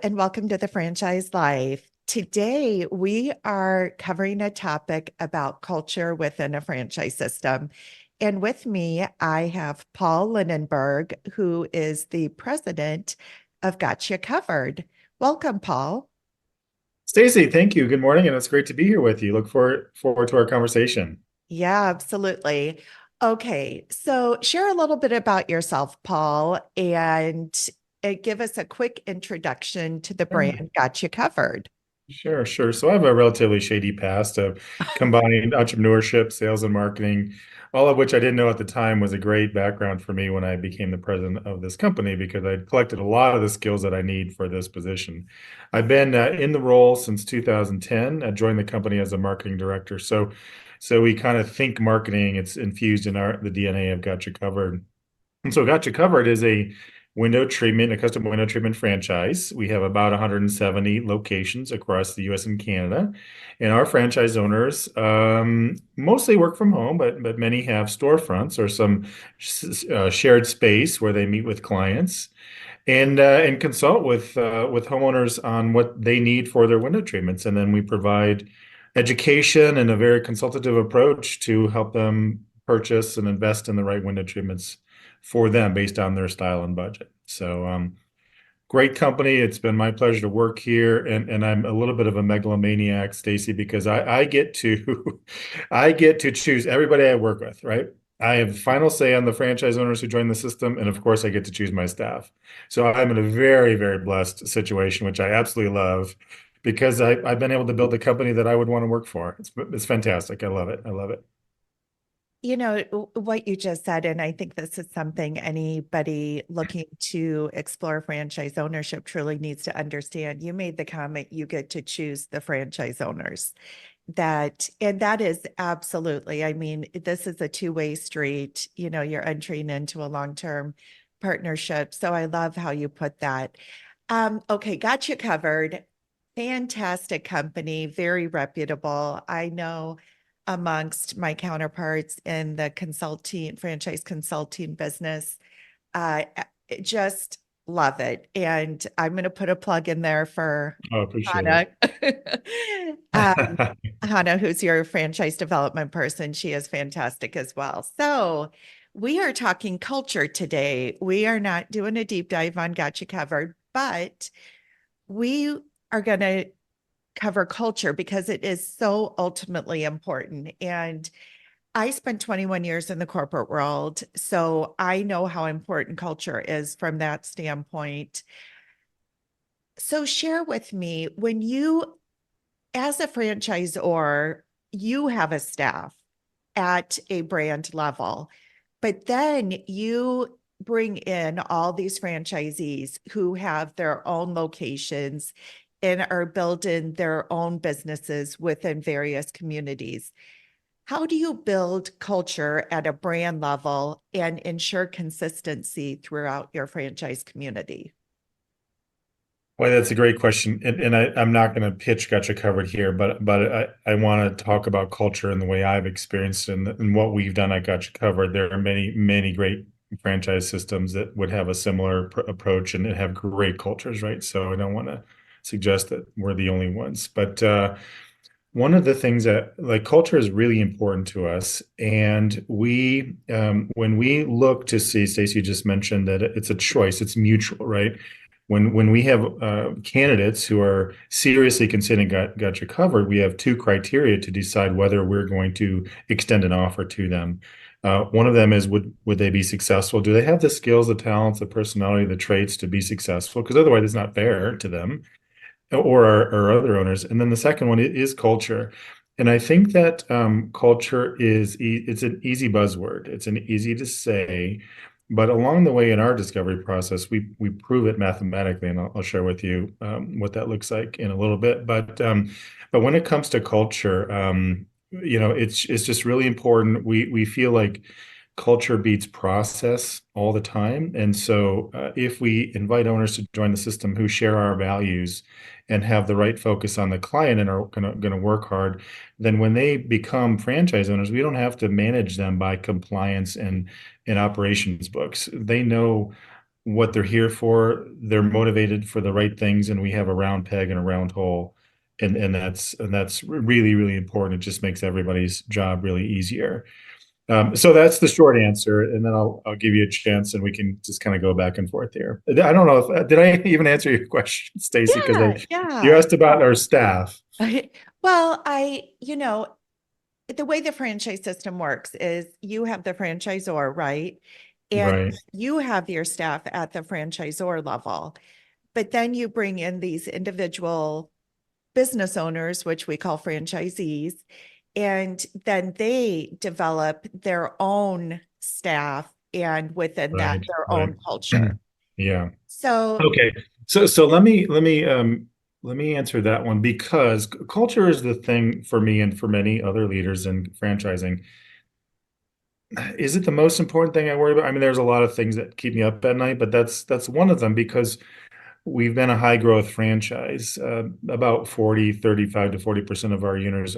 and welcome to the Franchise Life. Today, we are covering a topic about culture within a franchise system. And with me, I have Paul Linenberg, who is the president of Gotcha Covered. Welcome, Paul. Stacie, thank you. Good morning, and it's great to be here with you. Look forward to our conversation. Yeah, absolutely. Okay, so share a little bit about yourself, Paul, and give us a quick introduction to the Yeah, brand Gotcha Covered. sure. So I have a relatively shady past of combining entrepreneurship, sales, and marketing, all of which I didn't know at the time was a great background for me when I became the president of this company because I'd collected a lot of the skills that I need for this position. I've been in the role since 2010. I joined the company as a marketing director. So we kind of think marketing. It's infused in the DNA of Gotcha Covered. And so Gotcha Covered is a custom window treatment franchise. We have about 170 locations across the US and Canada. And our franchise owners mostly work from home, but many have storefronts or some shared space where they meet with clients and consult with homeowners on what they need for their window treatments. And then we provide education and a very consultative approach to help them purchase and invest in the right window treatments for them based on their style and budget. So great company. It's been my pleasure to work here, and I'm a little bit of a megalomaniac, Stacie, because I get to I get to choose everybody I work with, right? I have final say on the franchise owners who join the system, and of course, I get to choose my staff. So I'm in a very blessed situation, which I absolutely love, because I've been able to build a company that I would want to work for. It's fantastic. I love it. I love it. You know, what you just said, and I think this is something anybody looking to explore franchise ownership truly needs to understand. You made the comment you get to choose the franchise owners. And that is absolutely, I mean, this is a two-way street. You know, you're entering into a long-term partnership. So I love how you put that. Okay, got you covered. Fantastic company, very reputable. I know amongst my counterparts in the consulting, franchise consulting business, just love it. And I'm going to put a plug in there for I appreciate Hannah. um, it. Hannah, who's your franchise development person. She is fantastic as well. So we are talking culture today. We are not doing a deep dive on Gotcha Covered, but we are going to cover culture because it is so ultimately important. And I spent 21 years in the corporate world, so I know how important culture is from that standpoint. So share with me when you, as a franchisor, you have a staff at a brand level, but then you bring in all these franchisees who have their own locations and are building their own businesses within various communities. How do you build culture at a brand level and ensure consistency throughout your franchise community? Well, that's a great question, and I'm not going to pitch Gotcha Covered here, but I want to talk about culture and the way I've experienced and what we've done at Gotcha Covered. There are many great franchise systems that would have a similar approach and have great cultures, right? So I don't want to suggest that we're the only ones, but one of the things that like culture is really important to us, and we when we look to see, Stacie just mentioned that it's a choice, it's mutual, right? When we have candidates who are seriously considering Gotcha Covered, we have two criteria to decide whether we're going to extend an offer to them. One of them is would they be successful? Do they have the skills, the talents, the personality, the traits to be successful? Because otherwise, it's not fair to them or our other owners. And then the second one is culture. And I think that culture it's an easy buzzword. It's an easy to say, but along the way in our discovery process, we prove it mathematically, and I'll share with you what that looks like in a little bit. But when it comes to culture, it's just really important. We feel like culture beats process all the time, and so if we invite owners to join the system who share our values and have the right focus on the client and are going to work hard, then when they become franchise owners, we don't have to manage them by compliance and operations books. They know what they're here for. They're motivated for the right things, and we have a round peg and a round hole. And that's really, really important. It just makes everybody's job really easier. So that's the short answer, and then I'll give you a chance, and we can just kind of go back and forth here. I don't know if did I even answer your question, Stacie? Because Yeah, you yeah. asked about our staff, Well, the way the franchise system works is you have the franchisor, right? And right? you have your staff at the franchisor level, but then you bring in these individual business owners, which we call franchisees, and then they develop their own staff and within that, Right, their right. own culture. Yeah. So, Okay. So let me answer that one because culture is the thing for me and for many other leaders in franchising. Is it the most important thing I worry about? I mean, there's a lot of things that keep me up at night, but that's one of them because we've been a high growth franchise. About 35 to 40% of our units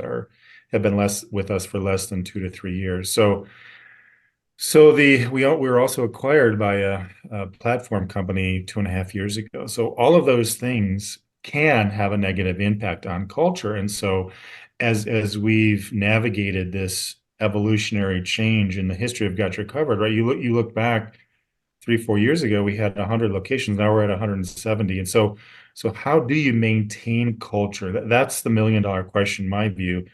have been less with us for less than 2 to 3 years. We were also acquired by a platform company 2.5 years ago. So all of those things can have a negative impact on culture. And so as we've navigated this evolutionary change in the history of Gotcha Covered, right? You look back 3, 4 years ago, we had 100 locations. Now we're at 170. And so how do you maintain culture? That's the $1 million question, in my view,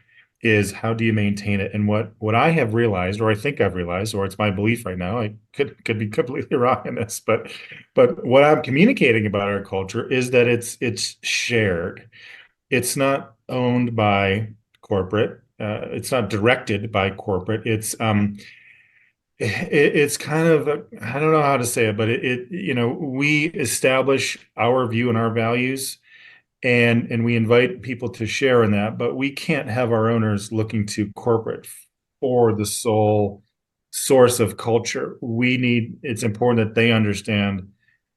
is how do you maintain it? And what I have realized, or I think I've realized, or it's my belief right now, I could be completely wrong in this, but what I'm communicating about our culture is that it's shared. It's not owned by corporate. It's not directed by corporate. It's kind of I don't know how to say it, but we establish our view and our values, and we invite people to share in that, but we can't have our owners looking to corporate for the sole source of culture. It's important that they understand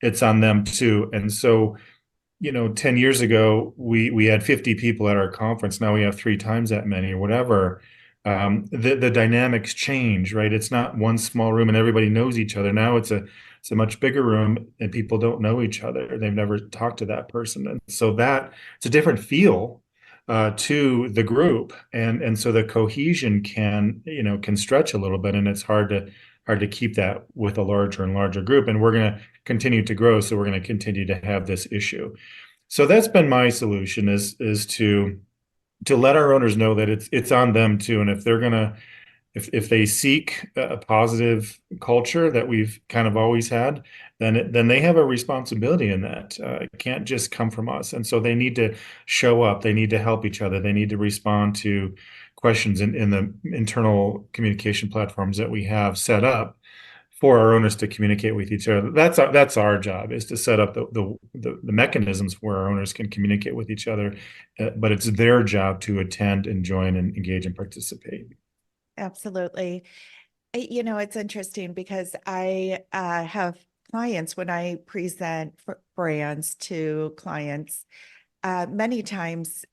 it's on them too. And so 10 years ago, we had 50 people at our conference. Now we have 3 times that many or whatever. The dynamics change, right? It's not one small room and everybody knows each other. Now it's a much bigger room and people don't know each other. They've never talked to that person. And so that it's a different feel to the group. And so the cohesion can stretch a little bit, and it's hard to keep that with a larger and larger group. And we're going to continue to grow, so we're going to continue to have this issue. So that's been my solution is to let our owners know that it's on them too. And if they seek a positive culture that we've kind of always had, then they have a responsibility in that. It can't just come from us. And so they need to show up. They need to help each other. They need to respond to questions in the internal communication platforms that we have set up for our owners to communicate with each other. That's our job, is to set up the mechanisms where our owners can communicate with each other, but it's their job to attend and join and engage and participate. absolutely. It's interesting because I have clients when I present brands to clients. Many times,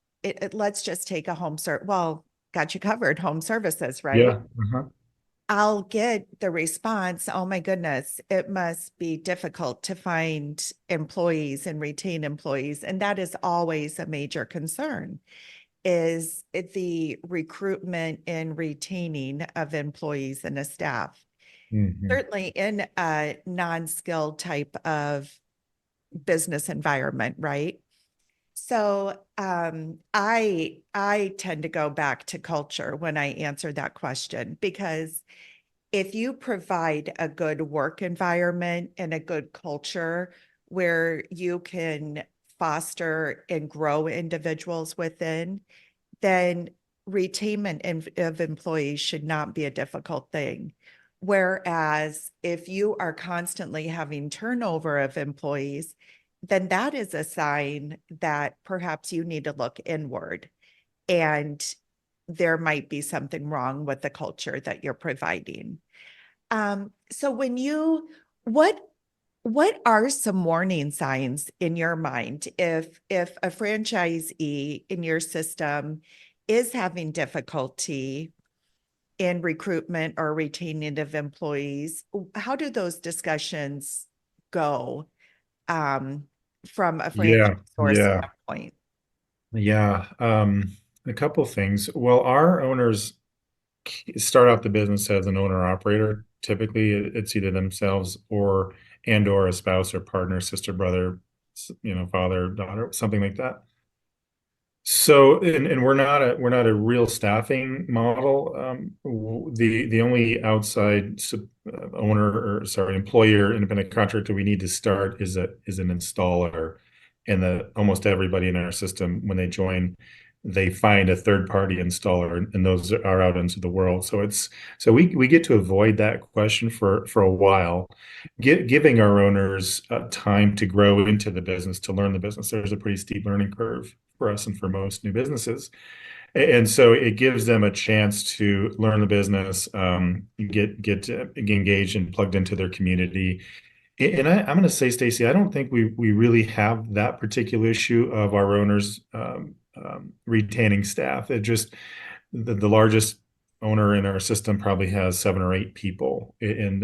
let's just take a got you covered, home services, right? Yeah. Uh-huh. I'll get the response, oh my goodness, it must be difficult to find employees and retain employees. And that is always a major concern, is the recruitment and retaining of employees and a staff. Mhm. Certainly in a non-skilled type of business environment, right? So I tend to go back to culture when I answer that question, because if you provide a good work environment and a good culture where you can foster and grow individuals within, then retainment of employees should not be a difficult thing. Whereas if you are constantly having turnover of employees, then that is a sign that perhaps you need to look inward, and there might be something wrong with the culture that you're providing. So what what are some warning signs in your mind if a franchisee in your system is having difficulty in recruitment or retaining of employees? How do those discussions go from a Yeah, franchisor yeah, standpoint? yeah. A couple things. Well, our owners start out the business as an owner operator. Typically, it's either themselves or a spouse or partner, sister, brother, father, daughter, something like that. So, and we're not a real staffing model. The only outside owner, or sorry, employer, independent contractor we need to start is an installer, and almost everybody in our system when they join, they find a third party installer, and those are out into the world. So we get to avoid that question for a while, giving our owners time to grow into the business, to learn the business. There's a pretty steep learning curve for us and for most new businesses. And so it gives them a chance to learn the business, get engaged and plugged into their community. And I'm going to say, Stacie, I don't think we really have that particular issue of our owners retaining staff. It just the largest owner in our system probably has 7 or 8 people, and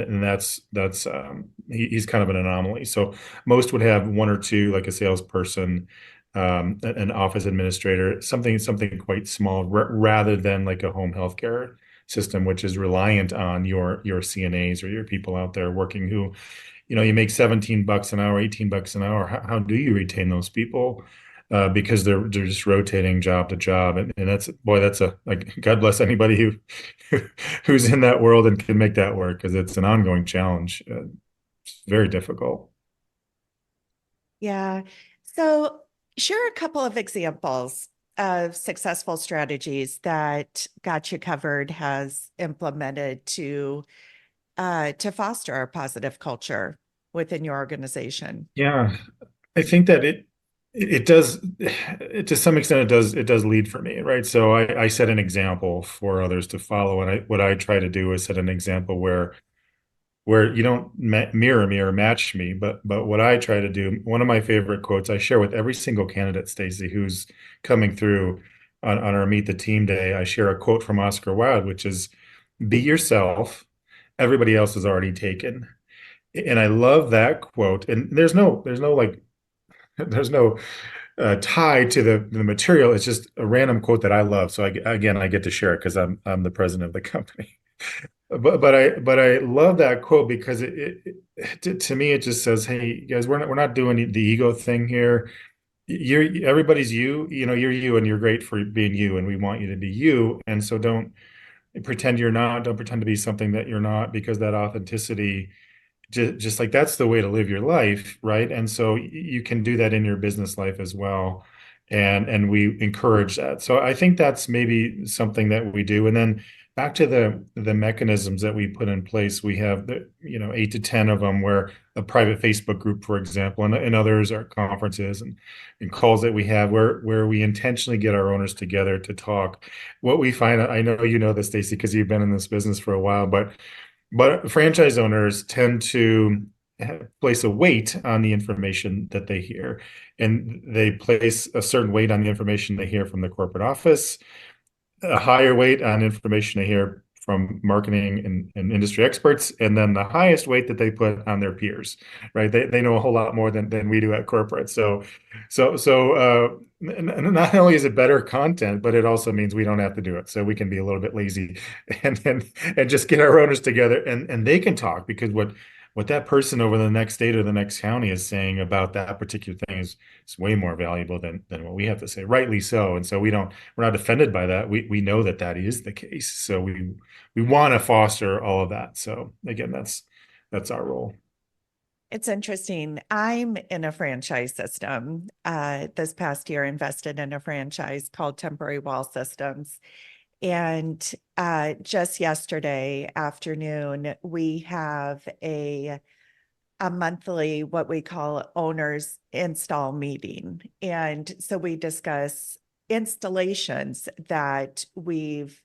he's kind of an anomaly. So most would have one or two, like a salesperson, an office administrator, something quite small, rather than like a home healthcare system, which is reliant on your CNAs or your people out there working who, you make $17 an hour, $18 an hour. How do you retain those people? Because they're just rotating job to job, and that's a, like, God bless anybody who's in that world and can make that work, because it's an ongoing challenge. It's very difficult. Yeah. So share a couple of examples of successful strategies that Got You Covered has implemented to foster a positive culture within your organization. Yeah, I think that it does, to some extent it does lead for me, right? So I set an example for others to follow, and what I try to do is set an example where you don't mirror me or match me, but what I try to do, one of my favorite quotes I share with every single candidate, Stacie, who's coming through on our Meet the Team Day. I share a quote from Oscar Wilde, which is, "Be yourself. Everybody else is already taken." And I love that quote. And there's no tie to the material. It's just a random quote that I love. So again, I get to share it because I'm the president of the company. But I love that quote because to me it just says, "Hey guys, we're not doing the ego thing here. Everybody's you. You're you, and you're great for being you, and we want you to be you. And so don't pretend you're not. Don't pretend to be something that you're not, because that authenticity, just like, that's the way to live your life, right? And so you can do that in your business life as well, and we encourage that. So I think that's maybe something that we do. And then back to the mechanisms that we put in place, we have 8 to 10 of them, where a private Facebook group, for example, and others are conferences and calls that we have, where we intentionally get our owners together to talk. What we find, I know you know this, Stacie, because you've been in this business for a while, but franchise owners tend to place a weight on the information that they hear, and they place a certain weight on the information they hear from the corporate office, a higher weight on information they hear from marketing and industry experts, and then the highest weight that they put on their peers, right? They know a whole lot more than we do at corporate. So not only is it better content, but it also means we don't have to do it. So we can be a little bit lazy and just get our owners together, and they can talk, because what that person over the next state or the next county is saying about that particular thing is way more valuable than what we have to say, rightly so. And so we're not offended by that. We know that is the case. So we want to foster all of that. So again, that's our role. It's interesting. I'm in a franchise system. This past year, invested in a franchise called Temporary Wall Systems. And just yesterday afternoon, we have a monthly, what we call owners install meeting. And so we discuss installations that we've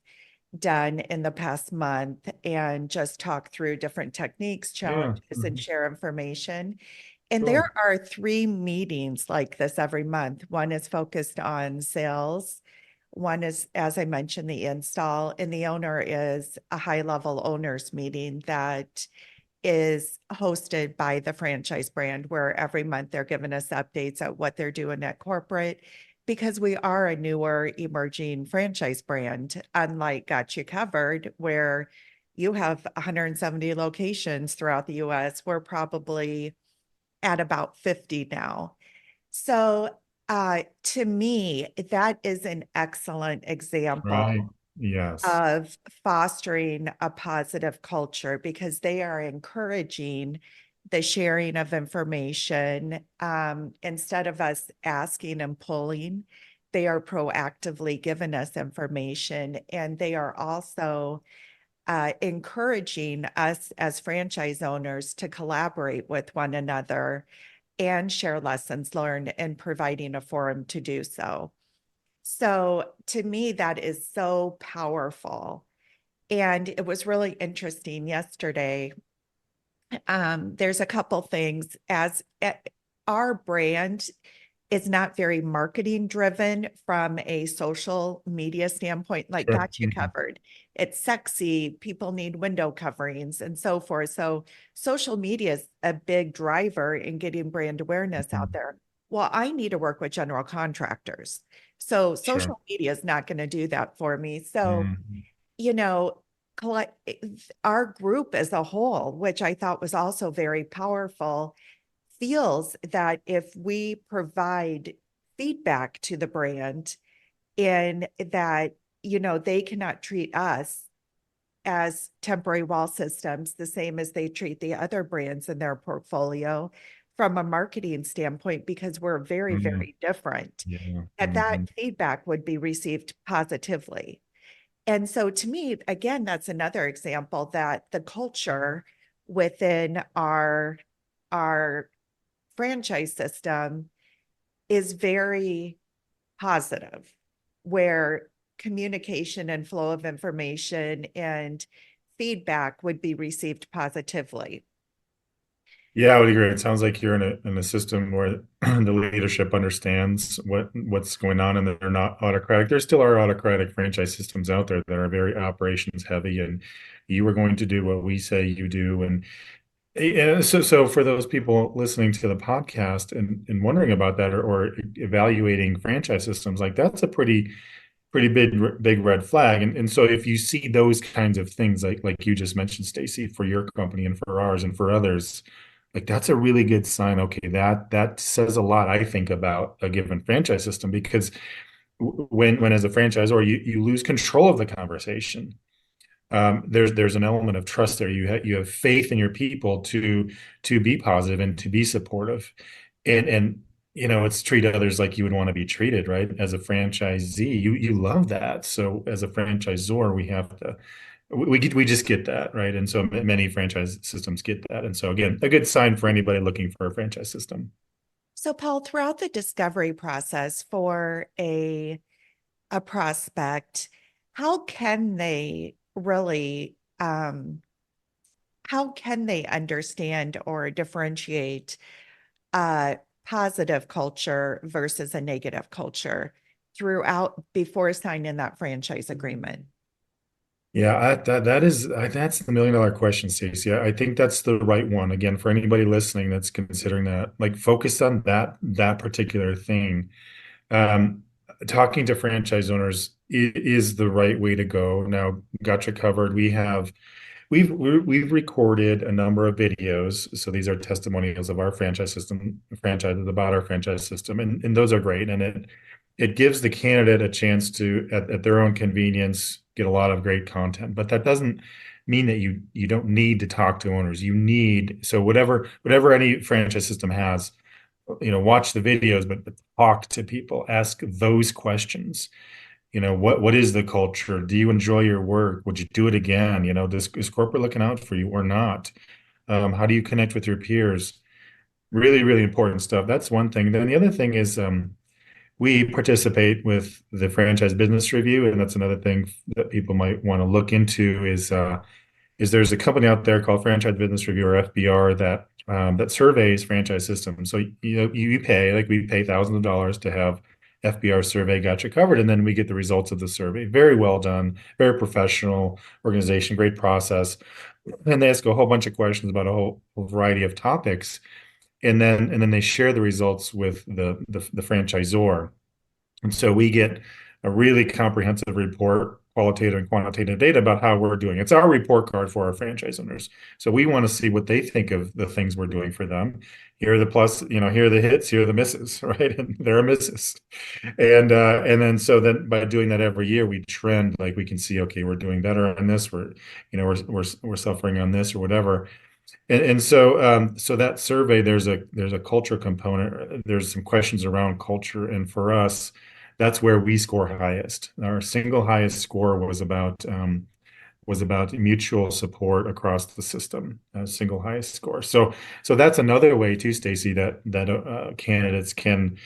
done in the past month and just talk through different techniques, Yeah. challenges, and share information. And there Cool. are 3 meetings like this every month. One is focused on sales. One is, as I mentioned, the install, and the owner is a high-level owners meeting that is hosted by the franchise brand, where every month they're giving us updates at what they're doing at corporate, because we are a newer emerging franchise brand, unlike Got You Covered, where you have 170 locations throughout the US. We're probably at about 50 now. So to me, that is an excellent Right. example Yes. of fostering a positive culture, because they are encouraging the sharing of information. Instead of us asking and pulling, they are proactively giving us information, and they are also encouraging us as franchise owners to collaborate with one another and share lessons learned, and providing a forum to do so. So to me, that is so powerful. And it was really interesting yesterday. There's a couple things, as our brand is not very marketing driven from a social media standpoint, like Sure. Got You Covered. It's sexy, people need window coverings and so forth. So social media is a big driver in getting brand awareness out Mhm. there. Well, I need to work with general contractors. So Sure. social media is not going to do that for me. So, Mhm. you know, our group as a whole, which I thought was also very powerful, feels that if we provide feedback to the brand, and that, they cannot treat us as temporary wall systems the same as they treat the other brands in their portfolio from a marketing standpoint, because we're very, Mhm. very different, Yeah. that Mhm. feedback would be received positively. And so to me, again, that's another example that the culture within our franchise system is very positive, where communication and flow of information and feedback would be received positively. Yeah, I would agree. It sounds like you're in a system where the leadership understands what's going on, and they're not autocratic. There still are autocratic franchise systems out there that are very operations heavy, and you are going to do what we say you do. And so for those people listening to the podcast and wondering about that, or evaluating franchise systems, like that's a pretty big red flag. And so if you see those kinds of things, like you just mentioned, Stacie, for your company and for ours and for others, like that's a really good sign. Okay, that says a lot, I think, about a given franchise system, because when as a franchisor you lose control of the conversation. There's an element of trust there. You have faith in your people to be positive and to be supportive, and it's treat others like you would want to be treated, right? As a franchisee, you love that. So as a franchisor, we just get that, right? And so many franchise systems get that. And so again, a good sign for anybody looking for a franchise system. So Paul, throughout the discovery process for a prospect, how can they really how can they understand or differentiate a positive culture versus a negative culture throughout, before signing that franchise agreement? Yeah, that's the $1 million question, Stacey. I think that's the right one. Again, for anybody listening that's considering that, like focus on that particular thing. Um, Talking to franchise owners is the right way to go. Now, gotcha covered. We've recorded a number of videos. So these are testimonials of our franchise system, franchises about our franchise system, and those are great. And it gives the candidate a chance to, at their own convenience, get a lot of great content. But that doesn't mean that you don't need to talk to owners. You need, so whatever any franchise system has, watch the videos, but talk to people, ask those questions. What is the culture? Do you enjoy your work? Would you do it again? Is corporate looking out for you or not? How do you connect with your peers? Really, really important stuff. That's one thing. Then the other thing is, we participate with the franchise business review, and that's another thing that people might want to look into is there's a company out there called Franchise Business Review, or FBR, that surveys franchise systems. So you pay, like we pay thousands of dollars to have FBR survey got you covered, and then we get the results of the survey. Very well done, very professional organization, great process. and they ask a whole bunch of questions about a whole variety of topics, and then they share the results with the franchisor. And so we get a really comprehensive report, qualitative and quantitative data about how we're doing. It's our report card for our franchise owners. So we want to see what they think of the things we're doing for them. Here are the plus, here are the hits, here are the misses, right? And there are misses. And then so then by doing that every year, we trend, like we can see, okay, we're doing better on this, we're suffering on this or whatever. And so that survey, there's a culture component. There's some questions around culture, and for us, that's where we score highest. Our single highest score was about mutual support across the system, single highest score. So that's another way too, Stacie, that candidates can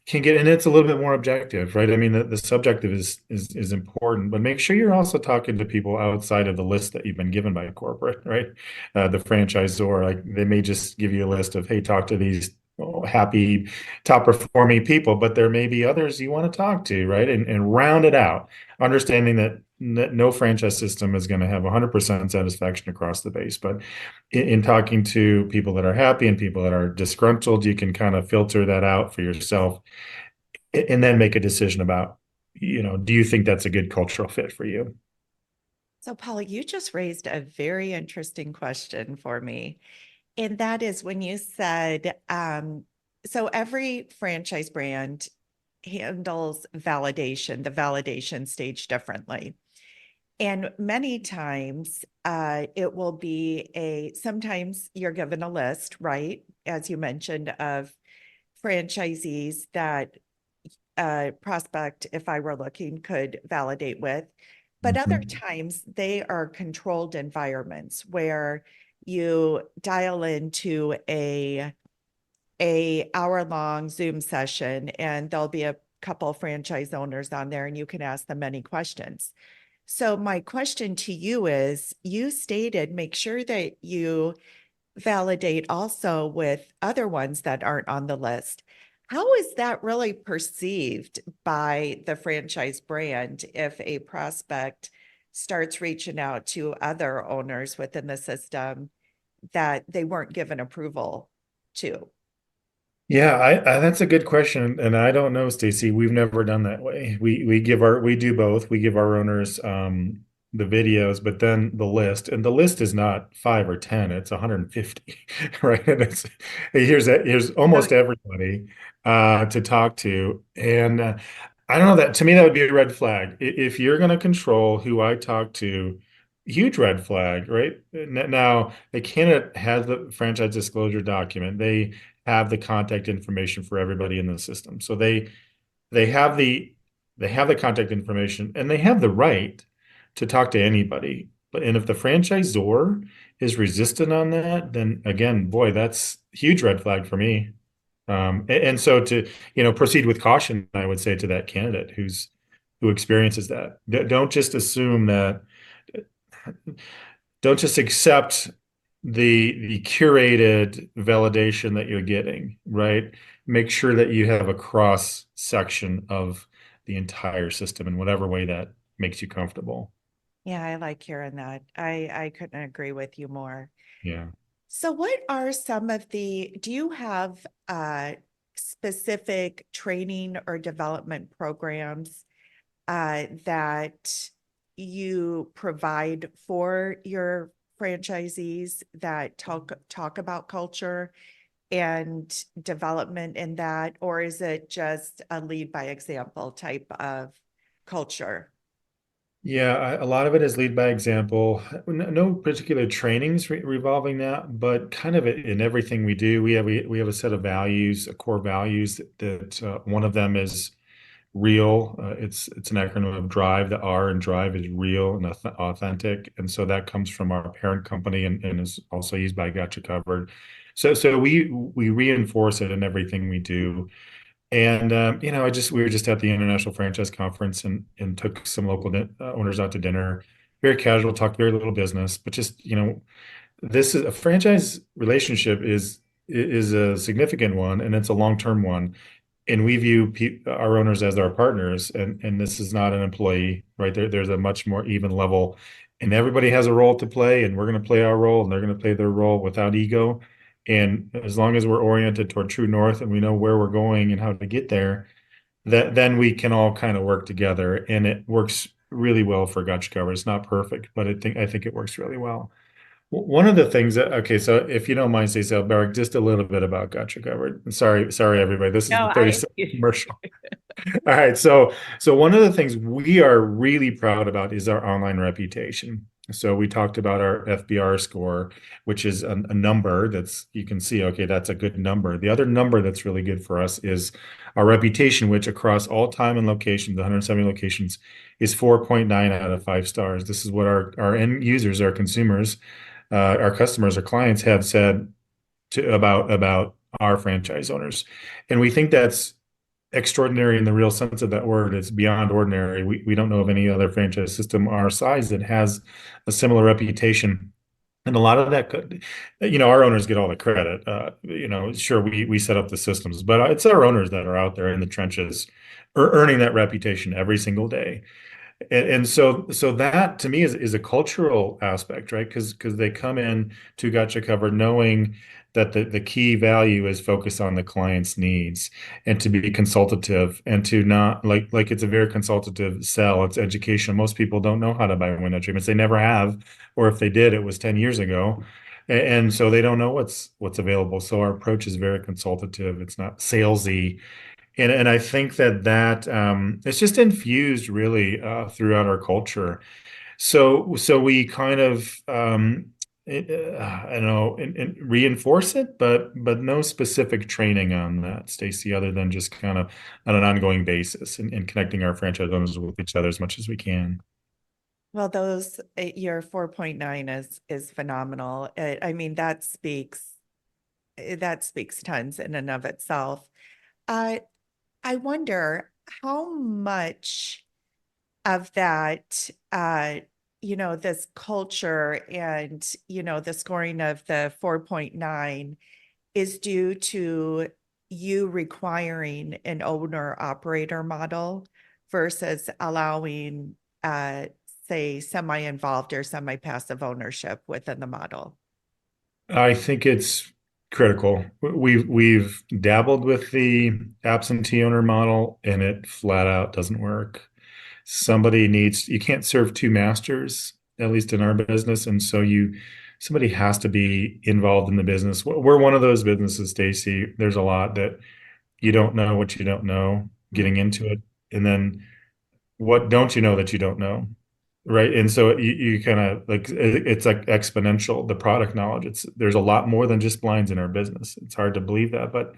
get, and it's a little bit more objective, right? I mean, the subjective is important, but make sure you're also talking to people outside of the list that you've been given by corporate, right? The franchisor, like they may just give you a list of, hey, talk to these happy, top performing people, but there may be others you want to talk to, right? And round it out, understanding that no franchise system is going to have 100% satisfaction across the base. But in talking to people that are happy and people that are disgruntled, you can kind of filter that out for yourself and then make a decision about, do you think that's a good cultural fit for you? So, Paul, you just raised a very interesting question for me. And that is when you said, so every franchise brand handles validation, the validation stage differently. And many times it will be sometimes you're given a list, right? As you mentioned, of franchisees that prospect, if I were looking, could validate with. But other Mhm. times they are controlled environments where you dial into a hour-long Zoom session and there'll be a couple franchise owners on there and you can ask them any questions. So my question to you is, you stated make sure that you validate also with other ones that aren't on the list. How is that really perceived by the franchise brand if a prospect starts reaching out to other owners within the system that they weren't given approval to? Yeah, that's a good question, and I don't know, Stacie. We've never done that way. We do both. We give our owners the videos, but then the list, and the list is not 5 or 10; it's 150, right? And here's Oh, almost everybody to talk to, and I don't know, that to me that would be a red flag. If you're going to control who I talk to, huge red flag, right? Now, the candidate has the franchise disclosure document. They have the contact information for everybody in the system. So they have the contact information and they have the right to talk to anybody. And if the franchisor is resistant on that, then again, boy, that's huge red flag for me. And so to, proceed with caution, I would say to that candidate who experiences that. Don't just assume that, don't just accept the curated validation that you're getting, right? Make sure that you have a cross section of the entire system in whatever way that makes you comfortable. yeah, I like hearing that. I couldn't agree with you more. Yeah. So what are some of do you have specific training or development programs that you provide for your franchisees that talk about culture and development in that, or is it just a lead by example type of culture? Yeah, a lot of it is lead by example. No particular trainings revolving that, but kind of in everything we do, we have a set of values, core values that one of them is real. It's an acronym of drive. The R in drive is real and authentic, and so that comes from our parent company and is also used by Gotcha Covered. So we reinforce it in everything we do. And we were just at the International Franchise Conference and took some local owners out to dinner. Very casual, talked very little business, but just this is a franchise relationship is a significant one and it's a long-term one. and we view our owners as our partners, and this is not an employee, right? There's a much more even level, and everybody has a role to play, and we're going to play our role, and they're going to play their role without ego. And as long as we're oriented toward true north and we know where we're going and how to get there, that then we can all kind of work together, and it works really well for Gotcha Cover. It's not perfect, but I think it works really well. One of the things that, okay, so if you don't mind, Stacey, I'll brag just a little bit about Gotcha Covered. Sorry, everybody. This is No, the I 30-second commercial. All right, so one of the things we are really proud about is our online reputation. So we talked about our FBR score, which is a number that's you can see, okay, that's a good number. The other number that's really good for us is our reputation, which across all time and locations, 170 locations, is 4.9 out of 5 stars. This is what our end users, our consumers, our customers, our clients have said about our franchise owners, and we think that's extraordinary in the real sense of that word. It's beyond ordinary. We don't know of any other franchise system our size that has a similar reputation. And a lot of that could, our owners get all the credit. Sure, we set up the systems, but it's our owners that are out there in the trenches, earning that reputation every single day. And so that to me is a cultural aspect, right? Because they come in to Gotcha Cover knowing that the key value is focused on the client's needs and to be consultative and to not like it's a very consultative sell. It's educational. Most people don't know how to buy window treatments. They never have, or if they did, it was 10 years ago. And so they don't know what's available. So our approach is very consultative. It's not salesy, and I think that it's just infused really throughout our culture. So we kind of I don't know and reinforce it, but no specific training on that, Stacie, other than just kind of on an ongoing basis and connecting our franchise owners with each other as much as we can. well, your 4.9 is phenomenal. I mean, that speaks tons in and of itself. I I wonder how much of that, this culture and, the scoring of the 4.9 is due to you requiring an owner operator model versus allowing, say, semi-involved or semi-passive ownership within the model. I think it's critical. We've dabbled with the absentee owner model, and it flat out doesn't work. You can't serve two masters, at least in our business. And so somebody has to be involved in the business. We're one of those businesses, Stacie. There's a lot that you don't know what you don't know Mm. getting into it. And then what don't you know that you don't know? Right. And so you kind of like it's like exponential, the product knowledge. There's a lot more than just blinds in our business. It's hard to believe that, but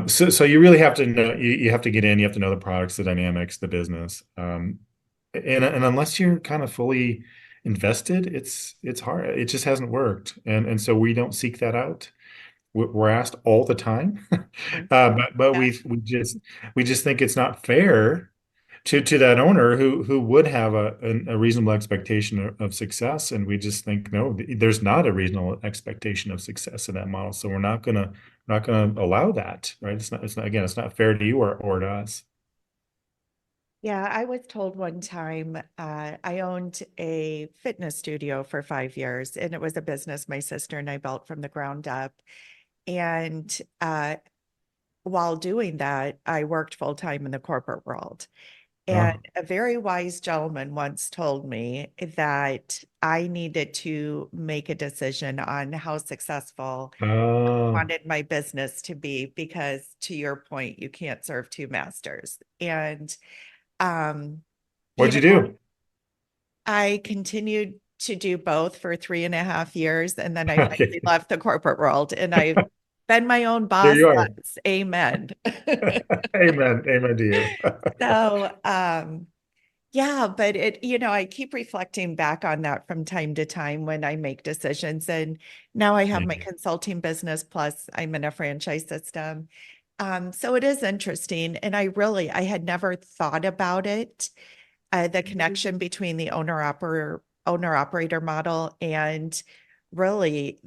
so you really have to know, you have to get in, you have to know the products, the dynamics, the business. And unless you're kind of fully invested, it's hard. It just hasn't worked. And so we don't seek that out. We're asked all the time. Mm. But Yeah. we just think it's not fair to that owner who would have a reasonable expectation of success, and we just think no, there's not a reasonable expectation of success in that model, so we're not gonna allow that, right? It's not again, it's not fair to you or to us. Yeah, I was told one time, I owned a fitness studio for 5 years, and it was a business my sister and I built from the ground up. And while doing that, I worked full time in the corporate world. And Oh, a very wise gentleman once told me that I needed to make a decision on how successful I oh, wanted my business to be, because to your point, you can't serve two masters. And um, you what'd you know, do? I continued to do both for 3.5 years, and then I finally Okay, left the corporate world, and I've been my own there boss you are. since. Amen. Amen to you. So, yeah, but I keep reflecting back on that from time to time when I make decisions. And now I have my Yeah. consulting business, plus I'm in a franchise system. So it is interesting. And I had never thought about it, the connection between the owner operator model and really,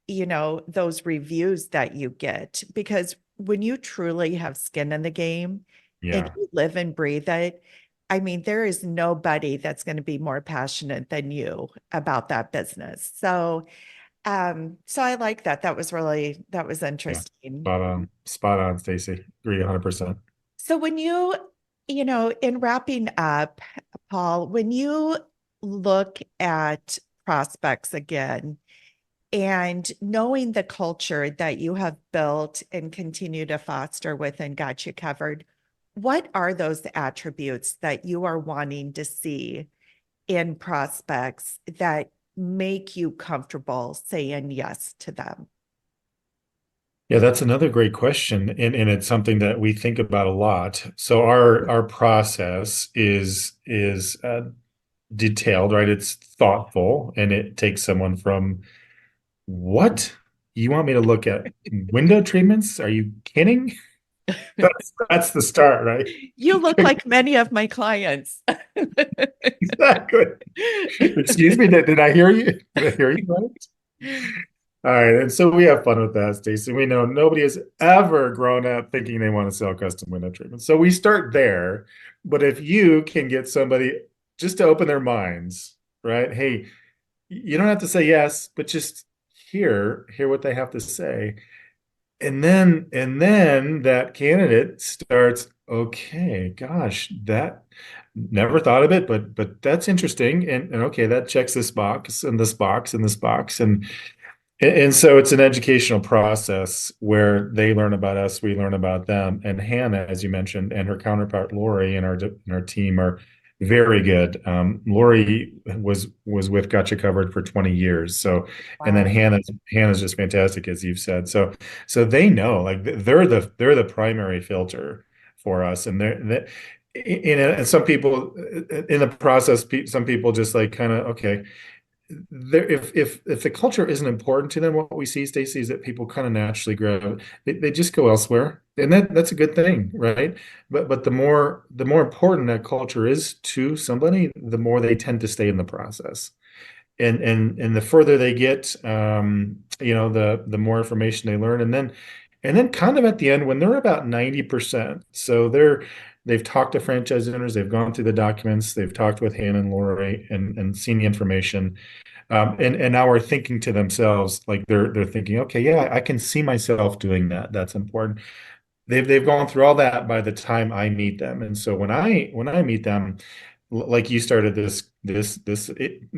those reviews that you get, because when you truly have skin in the game and Yeah. you live and breathe it, I mean, there is nobody that's going to be more passionate than you about that business. So I like that. That was Yeah. interesting. Spot on, Stacie. Agree 100%. So when in wrapping up, Paul, when you look at prospects again and knowing the culture that you have built and continue to foster within Got You Covered, what are those attributes that you are wanting to see in prospects that make you comfortable saying yes to them? Yeah, that's another great question, and it's something that we think about a lot. So our process is detailed, right? It's thoughtful, and it takes someone from what? You want me to look at window treatments? Are you kidding? That's the start, right? You look like many of my clients. Exactly. Excuse me, did I hear you? Did I hear you right? All right, and so we have fun with that, Stacie. We know nobody has ever grown up thinking they want to sell custom window treatment. So we start there. But if you can get somebody just to open their minds, right? Hey, you don't have to say yes, but just hear what they have to say. And then that candidate starts, okay, gosh, that never thought of it, but that's interesting. And okay, that checks this box and this box and this box. And so it's an educational process where they learn about us, we learn about them. And Hannah, as you mentioned, and her counterpart Lori in our team are very good. Lori was with Gotcha Covered for 20 years. So, and then Wow. Hannah's just fantastic, as you've said. So they know, like they're the primary filter for us, and and some people in the process, some people just like kind of okay there if the culture isn't important to them, what we see, Stacie, is that people kind of naturally grow. They just go elsewhere, and that's a good thing, right? But the more important that culture is to somebody, the more they tend to stay in the process. And the further they get, the more information they learn, and then kind of at the end when they're about 90%, so they've talked to franchise owners, they've gone through the documents, they've talked with Hannah and Lori and seen the information. And now we're thinking to themselves, like they're thinking, okay, yeah, I can see myself doing that. That's important. They've gone through all that by the time I meet them. And so when I meet them, like you started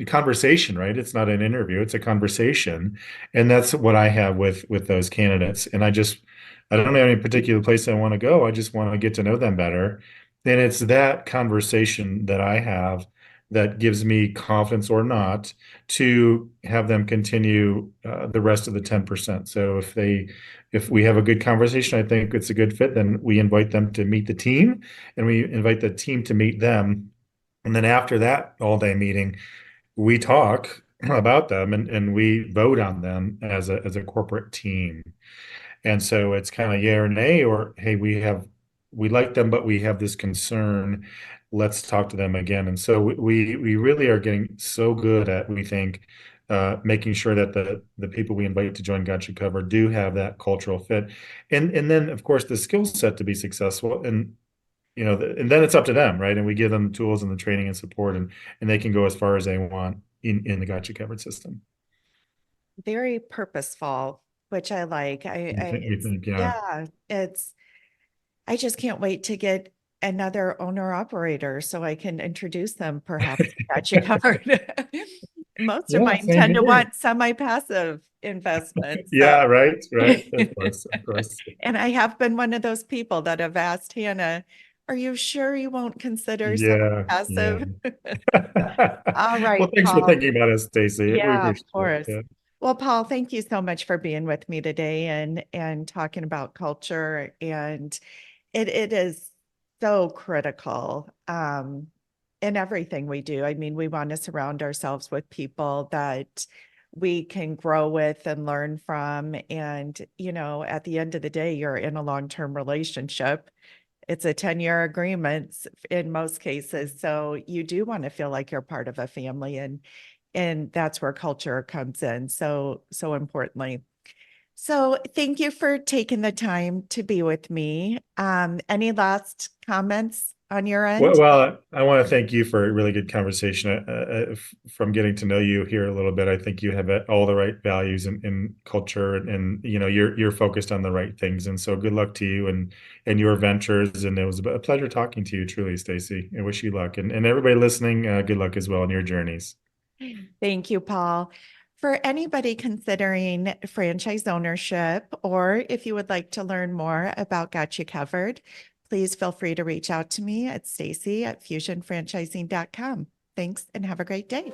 conversation, right? It's not an interview, it's a conversation. And that's what I have with those candidates. And I don't have any particular place I want to go. I just want to get to know them better. And it's that conversation that I have that gives me confidence or not to have them continue the rest of the 10%. So if we have a good conversation, I think it's a good fit, then we invite them to meet the team and we invite the team to meet them. And then after that all day meeting, we talk about them and we vote on them as a corporate team. And so it's kind of yeah or nay, or hey, we like them, but we have this concern. Let's talk to them again. And so we really are getting so good at, we think, making sure that the people we invite to join Gotcha Cover do have that cultural fit. And then of course the skill set to be successful. And and then it's up to them, right? And we give them tools and the training and support, and they can go as far as they want in the Gotcha Covered system. Very purposeful, which I like. We think, yeah. Yeah, I just can't wait to get another owner operator so I can introduce them perhaps. Got you covered. Most of Yeah, mine same tend to here. want semi-passive investments. So, Yeah, right. Of course, of course. and I have been one of those people that have asked Hannah, are you sure you won't consider Yeah, yeah. semi-passive? All Well, right, thanks for Paul. thinking about us, Stacie. We Yeah, of appreciate it. course. Yeah. Well, Paul, thank you so much for being with me today and talking about culture. And it is so critical in everything we do. I mean, we want to surround ourselves with people that we can grow with and learn from. And, at the end of the day, you're in a long-term relationship. It's a 10-year agreement in most cases. So you do want to feel like you're part of a family, and that's where culture comes in so importantly. So thank you for taking the time to be with me. Any last comments on your end? Well, I want to thank you for a really good conversation. From getting to know you here a little bit, I think you have all the right values in culture, and you're focused on the right things. And so, good luck to you and your ventures. And it was a pleasure talking to you, truly, Stacie. I wish you luck, and everybody listening, good luck as well in your journeys. Thank you, Paul. For anybody considering franchise ownership, or if you would like to learn more about Got You Covered, please feel free to reach out to me at Stacie@fusionfranchising.com. Thanks and have a great day.